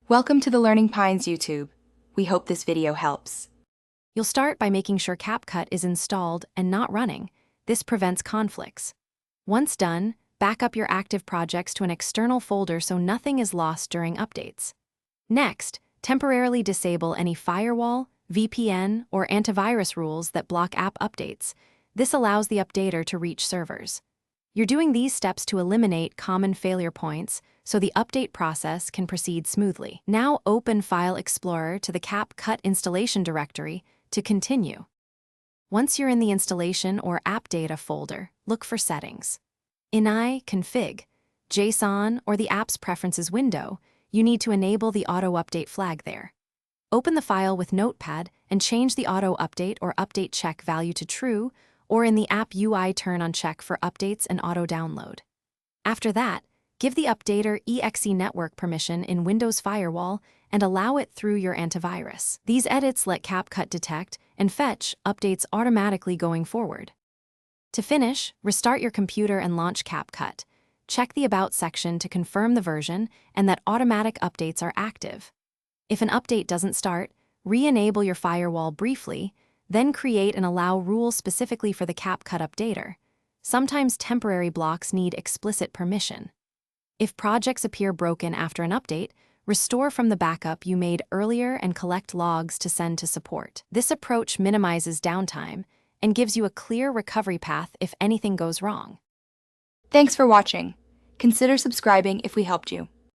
Welcome to the Learning Pines YouTube. We hope this video helps. You'll start by making sure Capcut is installed and not running. This prevents conflicts. Once done, back up your active projects to an external folder so nothing is lost during updates. Next, temporarily disable any firewall, VPN, or antivirus rules that block app updates. This allows the updater to reach servers. You're doing these steps to eliminate common failure points so the update process can proceed smoothly. Now open File Explorer to the Capcut installation directory to continue. Once you're in the installation or app data folder, look for settings. In config, JSON, or the app's preferences window, you need to enable the auto update flag there. Open the file with Notepad and change the auto update or update check value to true, or in the app UI turn on check for updates and auto download. After that, give the updater exe network permission in Windows Firewall and allow it through your antivirus. These edits let Capcut detect and fetch updates automatically going forward. To finish, restart your computer and launch Capcut. Check the About section to confirm the version and that automatic updates are active. If an update doesn't start, re-enable your firewall briefly, then create and allow rules specifically for the Capcut updater. Sometimes temporary blocks need explicit permission. If projects appear broken after an update, restore from the backup you made earlier and collect logs to send to support. This approach minimizes downtime and gives you a clear recovery path if anything goes wrong. Thanks for watching. Consider subscribing if we helped you.